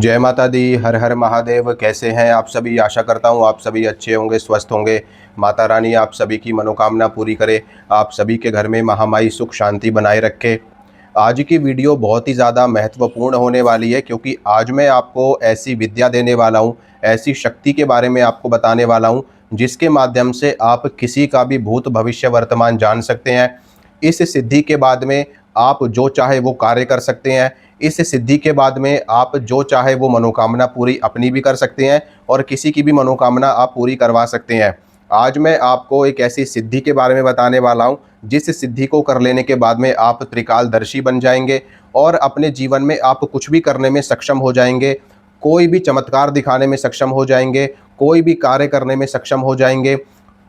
जय माता दी। हर हर महादेव। कैसे हैं आप सभी? आशा करता हूँ आप सभी अच्छे होंगे, स्वस्थ होंगे। माता रानी आप सभी की मनोकामना पूरी करे, आप सभी के घर में महामाई सुख शांति बनाए रखे। आज की वीडियो बहुत ही ज़्यादा महत्वपूर्ण होने वाली है, क्योंकि आज मैं आपको ऐसी विद्या देने वाला हूँ, ऐसी शक्ति के बारे में आपको बताने वाला हूँ, जिसके माध्यम से आप किसी का भी भूत भविष्य वर्तमान जान सकते हैं। इस सिद्धि के बाद में आप जो चाहे वो कार्य कर सकते हैं। इस सिद्धि के बाद में आप जो चाहे वो मनोकामना पूरी अपनी भी कर सकते हैं और किसी की भी मनोकामना आप पूरी करवा सकते हैं। आज मैं आपको एक ऐसी सिद्धि के बारे में बताने वाला हूं, जिस सिद्धि को कर लेने के बाद में आप त्रिकालदर्शी बन जाएंगे और अपने जीवन में आप कुछ भी करने में सक्षम हो जाएंगे। कोई भी चमत्कार दिखाने में सक्षम हो जाएंगे, कोई भी कार्य करने में सक्षम हो जाएंगे।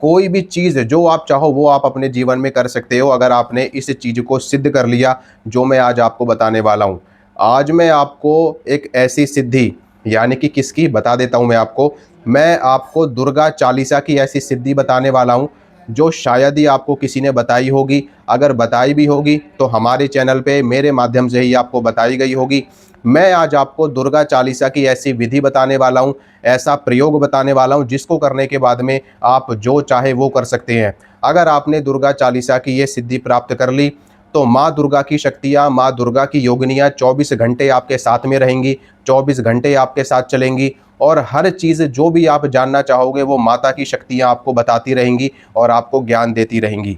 कोई भी चीज़ जो आप चाहो वो आप अपने जीवन में कर सकते हो, अगर आपने इस चीज़ को सिद्ध कर लिया जो मैं आज आपको बताने वाला हूँ। आज मैं आपको एक ऐसी सिद्धि, यानी कि किसकी बता देता हूँ मैं आपको दुर्गा चालीसा की ऐसी सिद्धि बताने वाला हूँ, जो शायद ही आपको किसी ने बताई होगी। अगर बताई भी होगी तो हमारे चैनल पे मेरे माध्यम से ही आपको बताई गई होगी। मैं आज आपको दुर्गा चालीसा की ऐसी विधि बताने वाला हूँ, ऐसा प्रयोग बताने वाला हूँ, जिसको करने के बाद में आप जो चाहे वो कर सकते हैं। अगर आपने दुर्गा चालीसा की ये सिद्धि प्राप्त कर ली तो माँ दुर्गा की शक्तियाँ, माँ दुर्गा की योगिनियाँ 24 घंटे आपके साथ में रहेंगी, 24 घंटे आपके साथ चलेंगी और हर चीज़ जो भी आप जानना चाहोगे वो माता की शक्तियाँ आपको बताती रहेंगी और आपको ज्ञान देती रहेंगी।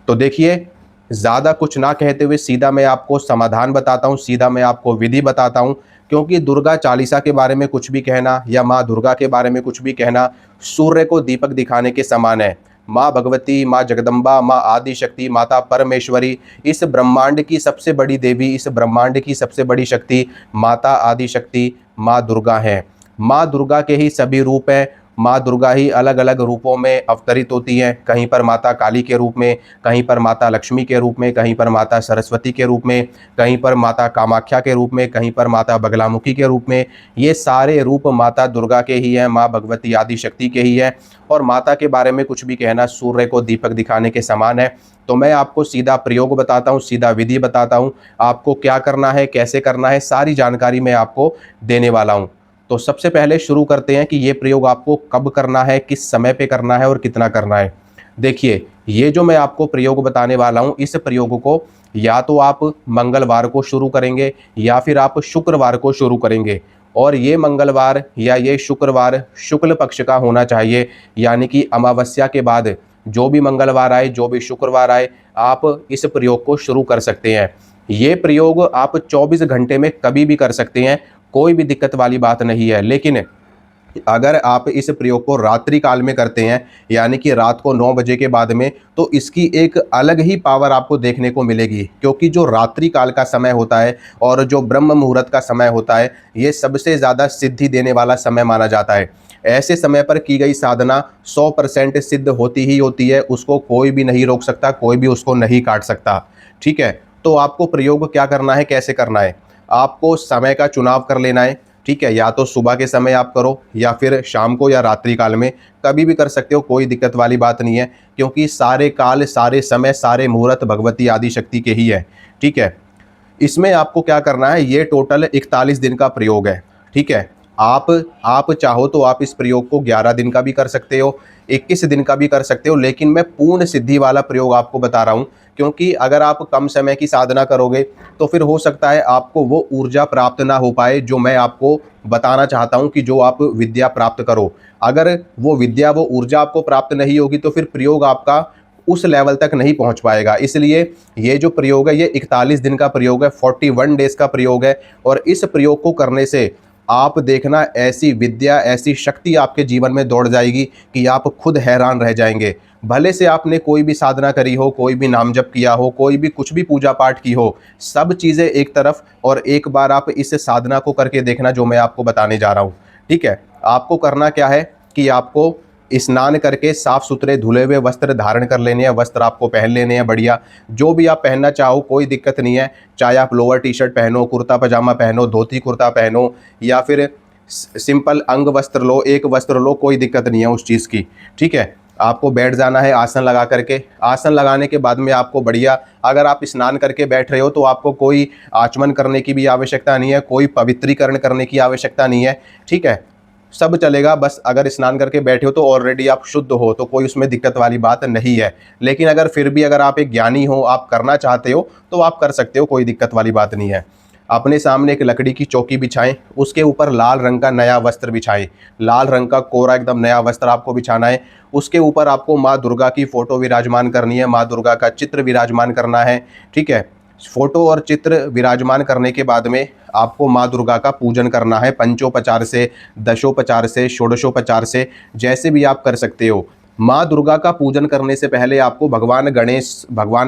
तो देखिए, ज़्यादा कुछ ना कहते हुए सीधा मैं आपको समाधान बताता हूँ, सीधा मैं आपको विधि बताता हूँ। क्योंकि दुर्गा चालीसा के बारे में कुछ भी कहना या माँ दुर्गा के बारे में कुछ भी कहना सूर्य को दीपक दिखाने के समान है। माँ भगवती, माँ जगदम्बा, माँ आदि शक्ति, माता परमेश्वरी, इस ब्रह्मांड की सबसे बड़ी देवी, इस ब्रह्मांड की सबसे बड़ी शक्ति माता आदि शक्ति माँ दुर्गा है। माँ दुर्गा के ही सभी रूप हैं। माँ दुर्गा ही अलग अलग रूपों में अवतरित होती हैं। कहीं पर माता काली के रूप में, कहीं पर माता लक्ष्मी के रूप में, कहीं पर माता सरस्वती के रूप में, कहीं पर माता कामाख्या के रूप में, कहीं पर माता बगलामुखी के रूप में। ये सारे रूप माता दुर्गा के ही हैं, माँ भगवती आदि शक्ति के ही हैं। और माता के बारे में कुछ भी कहना सूर्य को दीपक दिखाने के समान है। तो मैं आपको सीधा प्रयोग बताता हूँ, सीधा विधि बताता हूँ, आपको क्या करना है, कैसे करना है, सारी जानकारी मैं आपको देने वाला हूँ। तो सबसे पहले शुरू करते हैं कि ये प्रयोग आपको कब करना है, किस समय पे करना है और कितना करना है। देखिए, ये जो मैं आपको प्रयोग बताने वाला हूँ, इस प्रयोग को या तो आप मंगलवार को शुरू करेंगे या फिर आप शुक्रवार को शुरू करेंगे। और ये मंगलवार या ये शुक्रवार शुक्ल पक्ष का होना चाहिए, यानी कि अमावस्या के बाद जो भी मंगलवार आए, जो भी शुक्रवार आए, आप इस प्रयोग को शुरू कर सकते हैं। ये प्रयोग आप 24 घंटे में कभी भी कर सकते हैं, कोई भी दिक्कत वाली बात नहीं है। लेकिन अगर आप इस प्रयोग को रात्रि काल में करते हैं, यानी कि रात को 9 बजे के बाद में, तो इसकी एक अलग ही पावर आपको देखने को मिलेगी। क्योंकि जो रात्रि काल का समय होता है और जो ब्रह्म मुहूर्त का समय होता है, ये सबसे ज़्यादा सिद्धि देने वाला समय माना जाता है। ऐसे समय पर की गई साधना 100% सिद्ध होती ही होती है, उसको कोई भी नहीं रोक सकता, कोई भी उसको नहीं काट सकता। ठीक है, तो आपको प्रयोग क्या करना है, कैसे करना है, आपको समय का चुनाव कर लेना है। ठीक है, या तो सुबह के समय आप करो या फिर शाम को या रात्रि काल में, कभी भी कर सकते हो, कोई दिक्कत वाली बात नहीं है। क्योंकि सारे काल, सारे समय, सारे मुहूर्त भगवती आदि शक्ति के ही है। ठीक है, इसमें आपको क्या करना है, ये टोटल 41 दिन का प्रयोग है। ठीक है, आप चाहो तो आप इस प्रयोग को 11 दिन का भी कर सकते हो, 21 दिन का भी कर सकते हो, लेकिन मैं पूर्ण सिद्धि वाला प्रयोग आपको बता रहा हूँ। क्योंकि अगर आप कम समय की साधना करोगे तो फिर हो सकता है आपको वो ऊर्जा प्राप्त ना हो पाए जो मैं आपको बताना चाहता हूँ कि जो आप विद्या प्राप्त करो। अगर वो विद्या, वो ऊर्जा आपको प्राप्त नहीं होगी तो फिर प्रयोग आपका उस लेवल तक नहीं पहुंच पाएगा। इसलिए ये जो प्रयोग है, ये 41 दिन का प्रयोग है, 41 डेज का प्रयोग है। और इस प्रयोग को करने से आप देखना, ऐसी विद्या, ऐसी शक्ति आपके जीवन में दौड़ जाएगी कि आप खुद हैरान रह जाएंगे। भले से आपने कोई भी साधना करी हो, कोई भी नाम जप किया हो, कोई भी कुछ भी पूजा पाठ की हो, सब चीज़ें एक तरफ, और एक बार आप इस साधना को करके देखना जो मैं आपको बताने जा रहा हूँ। ठीक है, आपको करना क्या है कि आपको स्नान करके साफ सुथरे धुले हुए वस्त्र धारण कर लेने हैं, वस्त्र आपको पहन लेने हैं बढ़िया, जो भी आप पहनना चाहो, कोई दिक्कत नहीं है। चाहे आप लोअर टी शर्ट पहनो, कुर्ता पजामा पहनो, धोती कुर्ता पहनो, या फिर सिंपल अंग वस्त्र लो, एक वस्त्र लो, कोई दिक्कत नहीं है उस चीज़ की। ठीक है, आपको बैठ जाना है आसन लगा करके। आसन लगाने के बाद में आपको बढ़िया, अगर आप स्नान करके बैठ रहे हो तो आपको कोई आचमन करने की भी आवश्यकता नहीं है, कोई पवित्रीकरण करने की आवश्यकता नहीं है, ठीक है, सब चलेगा। बस अगर स्नान करके बैठे हो तो ऑलरेडी आप शुद्ध हो, तो कोई उसमें दिक्कत वाली बात नहीं है। लेकिन अगर फिर भी अगर आप एक ज्ञानी हो, आप करना चाहते हो तो आप कर सकते हो, कोई दिक्कत वाली बात नहीं है। अपने सामने एक लकड़ी की चौकी बिछाएं, उसके ऊपर लाल रंग का नया वस्त्र बिछाएं, लाल रंग का कोरा एकदम नया वस्त्र आपको बिछाना है। उसके ऊपर आपको माँ दुर्गा की फ़ोटो विराजमान करनी है, माँ दुर्गा का चित्र विराजमान करना है, ठीक है। फ़ोटो और चित्र विराजमान करने के बाद में आपको माँ दुर्गा का पूजन करना है, पंचोपचार से, दशोपचार से, षोडशोपचार से, जैसे भी आप कर सकते हो। माँ दुर्गा का पूजन करने से पहले आपको भगवान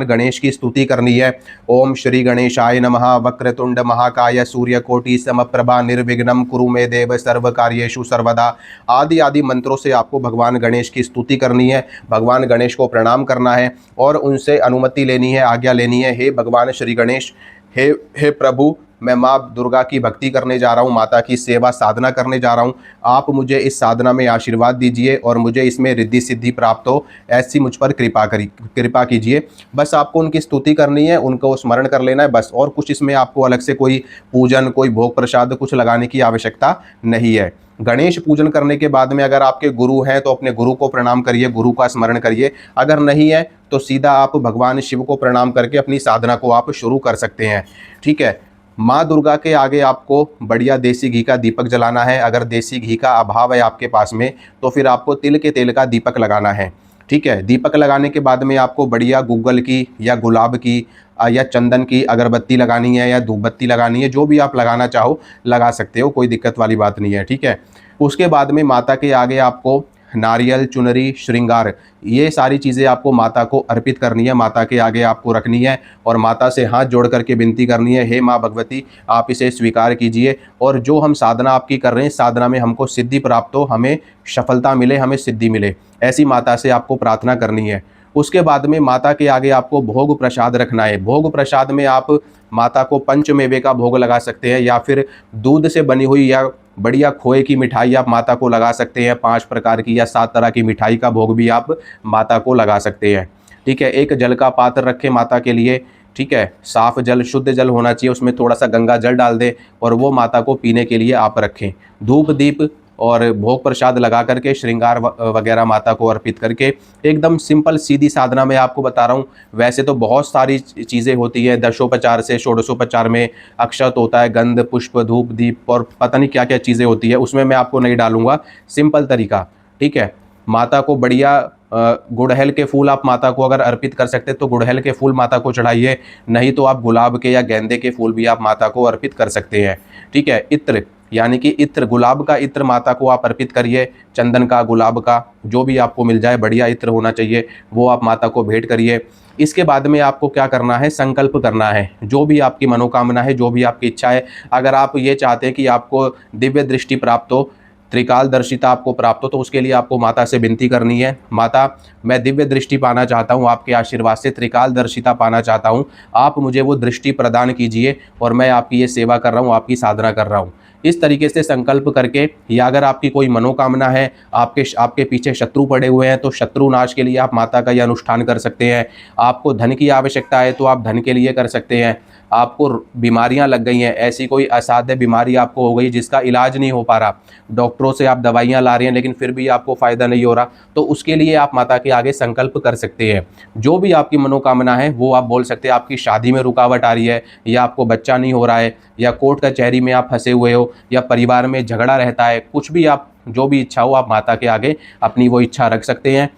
गणेश की स्तुति करनी है। ओम श्री गणेशाय नमः, वक्रतुंड महाकाय सूर्यकोटि समप्रभा निर्विघ्नं कुरु मे देव सर्व कार्येषु सर्वदा, आदि आदि मंत्रों से आपको भगवान गणेश की स्तुति करनी है, भगवान गणेश को प्रणाम करना है और उनसे अनुमति लेनी है, आज्ञा लेनी है। हे भगवान श्री गणेश, हे प्रभु, मैं माँ दुर्गा की भक्ति करने जा रहा हूँ, माता की सेवा साधना करने जा रहा हूँ, आप मुझे इस साधना में आशीर्वाद दीजिए और मुझे इसमें रिद्धि सिद्धि प्राप्त हो, ऐसी मुझ पर कृपा कीजिए। बस आपको उनकी स्तुति करनी है, उनको स्मरण कर लेना है बस, और कुछ इसमें आपको अलग से कोई पूजन, कोई भोग प्रसाद कुछ लगाने की आवश्यकता नहीं है। गणेश पूजन करने के बाद में अगर आपके गुरु हैं तो अपने गुरु को प्रणाम करिए, गुरु का स्मरण करिए। अगर नहीं है तो सीधा आप भगवान शिव को प्रणाम करके अपनी साधना को आप शुरू कर सकते हैं, ठीक है। माँ दुर्गा के आगे आपको बढ़िया देसी घी का दीपक जलाना है। अगर देसी घी का अभाव है आपके पास में तो फिर आपको तिल के तेल का दीपक लगाना है, ठीक है। दीपक लगाने के बाद में आपको बढ़िया गूगल की या गुलाब की या चंदन की अगरबत्ती लगानी है या धूप बत्ती लगानी है, जो भी आप लगाना चाहो लगा सकते हो, कोई दिक्कत वाली बात नहीं है, ठीक है। उसके बाद में माता के आगे आपको नारियल, चुनरी, श्रृंगार, ये सारी चीज़ें आपको माता को अर्पित करनी है, माता के आगे आपको रखनी है और माता से हाथ जोड़ करके विनती करनी है, हे माँ भगवती, आप इसे स्वीकार कीजिए और जो हम साधना आपकी कर रहे हैं, साधना में हमको सिद्धि प्राप्त हो, हमें सफलता मिले, हमें सिद्धि मिले, ऐसी माता से आपको प्रार्थना करनी है। उसके बाद में माता के आगे आपको भोग प्रसाद रखना है। भोग प्रसाद में आप माता को पंचमेवे का भोग लगा सकते हैं या फिर दूध से बनी हुई या बढ़िया खोए की मिठाई आप माता को लगा सकते हैं, 5 प्रकार की या 7 तरह की मिठाई का भोग भी आप माता को लगा सकते हैं, ठीक है। एक जल का पात्र रखें माता के लिए, ठीक है, साफ जल, शुद्ध जल होना चाहिए, उसमें थोड़ा सा गंगा जल डाल दें और वो माता को पीने के लिए आप रखें। धूप दीप और भोग प्रसाद लगा करके श्रृंगार वगैरह माता को अर्पित करके एकदम सिंपल सीधी साधना में आपको बता रहा हूँ। वैसे तो बहुत सारी चीज़ें होती है, दशोपचार से षोडशोपचार में अक्षत होता है, गंध पुष्प धूप दीप और पता नहीं क्या क्या चीज़ें होती है, उसमें मैं आपको नहीं डालूंगा, सिंपल तरीका, ठीक है। माता को बढ़िया गुड़हल के फूल आप माता को अगर अर्पित कर सकते तो गुड़हल के फूल माता को चढ़ाइए, नहीं तो आप गुलाब के या गेंदे के फूल भी आप माता को अर्पित कर सकते हैं, ठीक है। इत्र यानी कि इत्र, गुलाब का इत्र माता को आप अर्पित करिए, चंदन का, गुलाब का, जो भी आपको मिल जाए, बढ़िया इत्र होना चाहिए, वो आप माता को भेंट करिए। इसके बाद में आपको क्या करना है, संकल्प करना है, जो भी आपकी मनोकामना है, जो भी आपकी इच्छा है। अगर आप ये चाहते हैं कि आपको दिव्य दृष्टि प्राप्त हो, त्रिकालदर्शिता आपको प्राप्त हो, तो उसके लिए आपको माता से विनती करनी है, माता मैं दिव्य दृष्टि पाना चाहता हूँ, आपके आशीर्वाद से त्रिकालदर्शिता पाना चाहता हूँ, आप मुझे वो दृष्टि प्रदान कीजिए और मैं आपकी ये सेवा कर रहा हूँ, आपकी साधना कर रहा हूँ। इस तरीके से संकल्प करके, या अगर आपकी कोई मनोकामना है, आपके पीछे शत्रु पड़े हुए हैं तो शत्रु नाश के लिए आप माता का यह अनुष्ठान कर सकते हैं। आपको धन की आवश्यकता है तो आप धन के लिए कर सकते हैं। आपको बीमारियां लग गई हैं, ऐसी कोई असाध्य बीमारी आपको हो गई जिसका इलाज नहीं हो पा रहा, डॉक्टरों से आप दवाइयां ला रहे हैं लेकिन फिर भी आपको फ़ायदा नहीं हो रहा, तो उसके लिए आप माता के आगे संकल्प कर सकते हैं। जो भी आपकी मनोकामना है वो आप बोल सकते हैं। आपकी शादी में रुकावट आ रही है, या आपको बच्चा नहीं हो रहा है, या कोर्ट कचहरी में आप फंसे हुए हो, या परिवार में झगड़ा रहता है, कुछ भी आप, जो भी इच्छा हो आप माता के आगे अपनी वो इच्छा रख सकते हैं।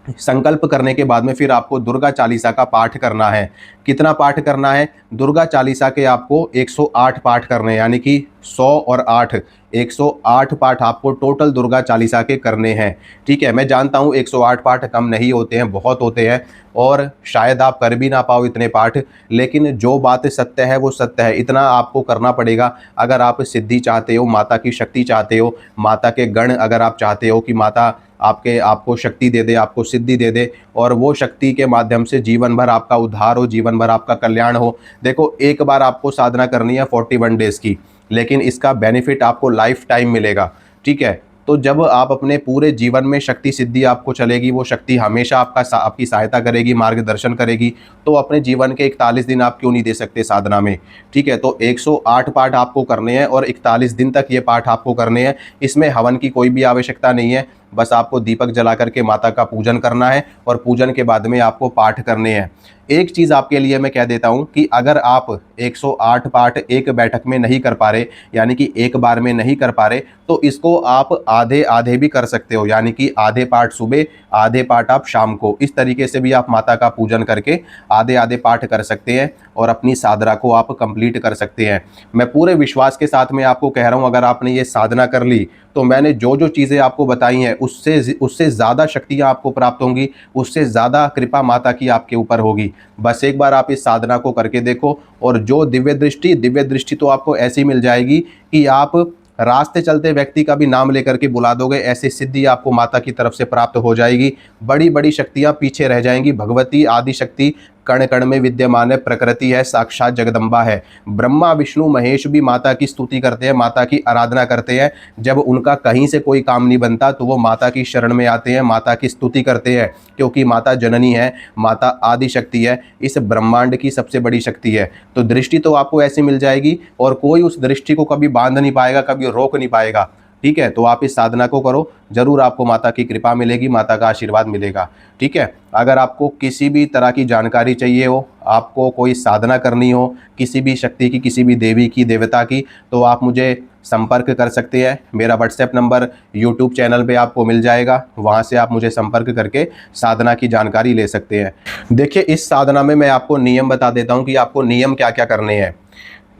संकल्प करने के बाद में फिर आपको दुर्गा चालीसा का पाठ करना है। कितना पाठ करना है? दुर्गा चालीसा के आपको 108 पाठ करने हैं, यानी कि 100 और 8, 108 पाठ आपको टोटल दुर्गा चालीसा के करने हैं, ठीक है। मैं जानता हूँ 108 पाठ कम नहीं होते हैं, बहुत होते हैं और शायद आप कर भी ना पाओ इतने पाठ, लेकिन जो बात सत्य है वो सत्य है, इतना आपको करना पड़ेगा। अगर आप सिद्धि चाहते हो, माता की शक्ति चाहते हो, माता के गण अगर आप चाहते हो कि माता आपको शक्ति दे दे, आपको सिद्धि दे दे और वो शक्ति के माध्यम से जीवन भर आपका उद्धार हो, जीवन भर आपका कल्याण हो। देखो, एक बार आपको साधना करनी है 41 डेज़ की, लेकिन इसका बेनिफिट आपको लाइफ टाइम मिलेगा, ठीक है। तो जब आप अपने पूरे जीवन में शक्ति सिद्धि आपको चलेगी, वो शक्ति हमेशा आपकी सहायता करेगी, मार्गदर्शन करेगी, तो अपने जीवन के 41 दिन आप क्यों नहीं दे सकते साधना में। ठीक है, तो 108 पाठ आपको करने हैं और 41 दिन तक ये पाठ आपको करने हैं। इसमें हवन की कोई भी आवश्यकता नहीं है, बस आपको दीपक जला करके माता का पूजन करना है और पूजन के बाद में आपको पाठ करने हैं। एक चीज़ आपके लिए मैं कह देता हूं कि अगर आप 108 पाठ एक बैठक में नहीं कर पा रहे, यानी कि एक बार में नहीं कर पा रहे, तो इसको आप आधे आधे भी कर सकते हो, यानी कि आधे पाठ सुबह, आधे पाठ आप शाम को। इस तरीके से भी आप माता का पूजन करके आधे आधे पाठ कर सकते हैं और अपनी साधना को आप कंप्लीट कर सकते हैं। मैं पूरे विश्वास के साथ में आपको कह रहा हूं, अगर आपने ये साधना कर ली तो मैंने जो जो चीज़ें आपको बताई हैं उससे ज़्यादा शक्तियाँ आपको प्राप्त होंगी, उससे ज़्यादा कृपा माता की आपके ऊपर होगी। बस एक बार आप इस साधना को करके देखो और जो दिव्य दृष्टि तो आपको ऐसी मिल जाएगी कि आप रास्ते चलते व्यक्ति का भी नाम लेकर के बुला दोगे, ऐसी सिद्धि आपको माता की तरफ से प्राप्त हो जाएगी। बड़ी बड़ी शक्तियाँ पीछे रह जाएंगी। भगवती आदि शक्ति कण कण में विद्यमान है, प्रकृति है, साक्षात जगदम्बा है। ब्रह्मा विष्णु महेश भी माता की स्तुति करते हैं, माता की आराधना करते हैं। जब उनका कहीं से कोई काम नहीं बनता तो वो माता की शरण में आते हैं, माता की स्तुति करते हैं, क्योंकि माता जननी है, माता आदि शक्ति है, इस ब्रह्मांड की सबसे बड़ी शक्ति है। तो दृष्टि तो आपको ऐसी मिल जाएगी और कोई उस दृष्टि को कभी बांध नहीं पाएगा, कभी रोक नहीं पाएगा। ठीक है, तो आप इस साधना को करो, जरूर आपको माता की कृपा मिलेगी, माता का आशीर्वाद मिलेगा। ठीक है, अगर आपको किसी भी तरह की जानकारी चाहिए हो, आपको कोई साधना करनी हो किसी भी शक्ति की, किसी भी देवी की, देवता की, तो आप मुझे संपर्क कर सकते हैं। मेरा व्हाट्सएप नंबर यूट्यूब चैनल पे आपको मिल जाएगा, वहाँ से आप मुझे संपर्क करके साधना की जानकारी ले सकते हैं। देखिए, इस साधना में मैं आपको नियम बता देता हूँ कि आपको नियम क्या क्या करने हैं।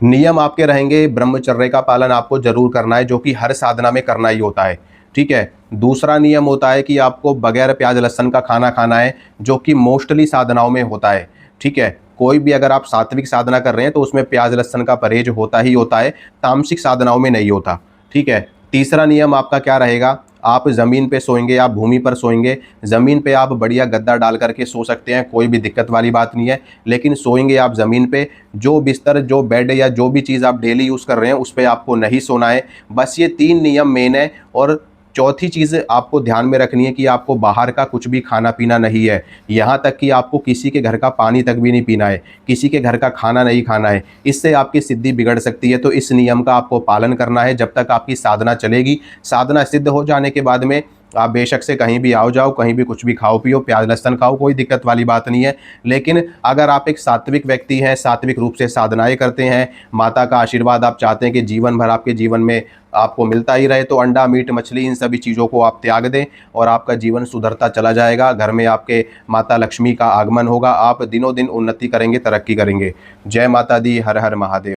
नियम आपके रहेंगे, ब्रह्मचर्य का पालन आपको जरूर करना है, जो कि हर साधना में करना ही होता है। ठीक है, दूसरा नियम होता है कि आपको बगैर प्याज लहसुन का खाना खाना है, जो कि मोस्टली साधनाओं में होता है। ठीक है, कोई भी अगर आप सात्विक साधना कर रहे हैं तो उसमें प्याज लहसुन का परहेज होता ही होता है, तामसिक साधनाओं में नहीं होता। ठीक है, तीसरा नियम आपका क्या रहेगा, आप ज़मीन पे सोएंगे, आप भूमि पर सोएंगे। ज़मीन पे आप बढ़िया गद्दा डाल करके सो सकते हैं, कोई भी दिक्कत वाली बात नहीं है, लेकिन सोएंगे आप ज़मीन पे। जो बिस्तर, जो बेड या जो भी चीज़ आप डेली यूज़ कर रहे हैं उस पर आपको नहीं सोना है। बस ये 3 नियम मेन है। और चौथी चीज़ आपको ध्यान में रखनी है कि आपको बाहर का कुछ भी खाना पीना नहीं है, यहाँ तक कि आपको किसी के घर का पानी तक भी नहीं पीना है, किसी के घर का खाना नहीं खाना है। इससे आपकी सिद्धि बिगड़ सकती है, तो इस नियम का आपको पालन करना है जब तक आपकी साधना चलेगी। साधना सिद्ध हो जाने के बाद में आप बेशक से कहीं भी आओ जाओ, कहीं भी कुछ भी खाओ पियो, प्याज लहसुन खाओ, कोई दिक्कत वाली बात नहीं है। लेकिन अगर आप एक सात्विक व्यक्ति हैं, सात्विक रूप से साधनाएं करते हैं, माता का आशीर्वाद आप चाहते हैं कि जीवन भर आपके जीवन में आपको मिलता ही रहे, तो अंडा मीट मछली इन सभी चीज़ों को आप त्याग दें और आपका जीवन सुधरता चला जाएगा। घर में आपके माता लक्ष्मी का आगमन होगा, आप दिनों दिन उन्नति करेंगे, तरक्की करेंगे। जय माता दी, हर हर महादेव।